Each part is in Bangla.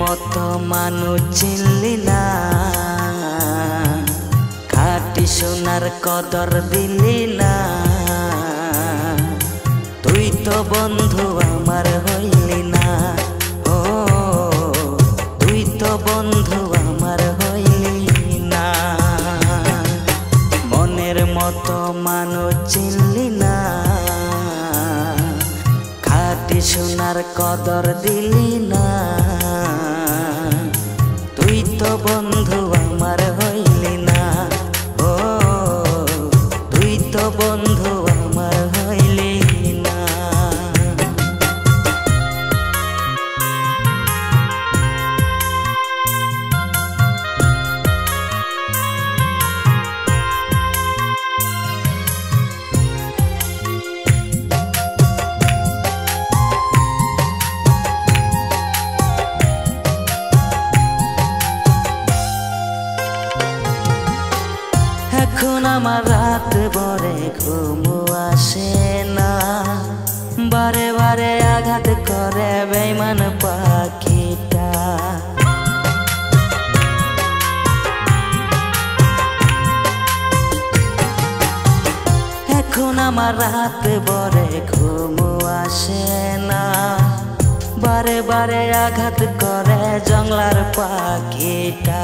মতো মানুষ চিনলি না, খাঁটি সোনার কদর দিলি না। তুই তো বন্ধু আমার হইলি না, ও তুই তো বন্ধু আমার হইলি না। মনের মতো মানুষ চিনলি না, খাঁটি সোনার কদর দিলি না। তুই তো বন্ধু আমার হইলি না, ও তুই তো বন্ধু আমার হইলি না। এখন আমার রাত ভরে ঘুম আসে না, বারে বারে আঘাত করে বেঈমান পাখিটা। এখন আমার রাত ভরে ঘুম আসে না, বারে বারে আঘাত করে জংলার পাখিটা।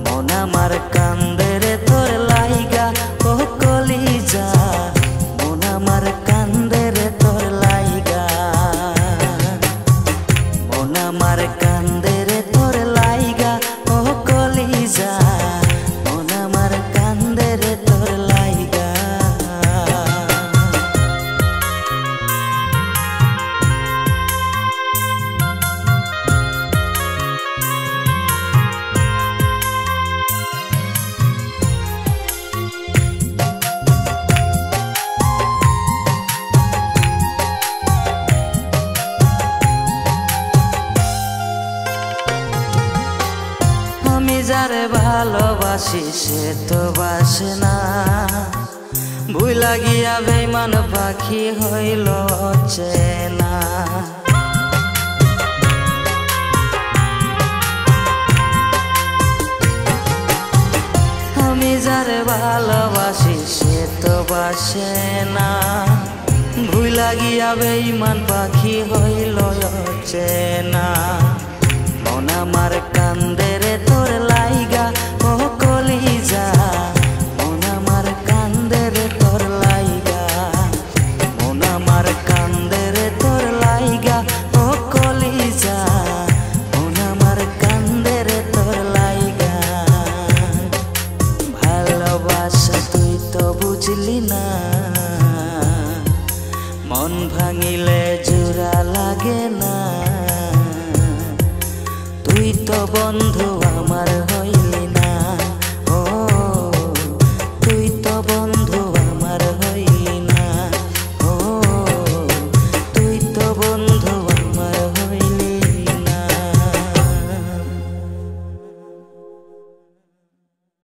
মন আমার কান্দে রে তোর লাইগা, ও কলিজা মন আমার কান্দে রে তোর লাইগা। মন আমার কান্দে রে তোর লাইগা, ও কলিজা মন আমার কান্দে রে তোর লাইগা। আমি যারে ভালোবাসি সে তো বাসে না, ভুইলা গিয়া বেঈমান পাখি হইল চেনা। আমি যারে ভালোবাসি সে তো বাসে না, ভুইলা গিয়া বেঈমান পাখি হইল চেনা। মন আমার কান্দে রে তোর লাইগা, ও কলিজা মন আমার কান্দে রে তোর লাইগা। মন আমার কান্দে রে তোর লাইগা, ও কলিজা মন আমার কান্দে রে তোর লাইগা। ভালোবাসা তুই তো বুঝলি না, মন ভাঙিলে জোড়া লাগে না। তুই তো বন্ধু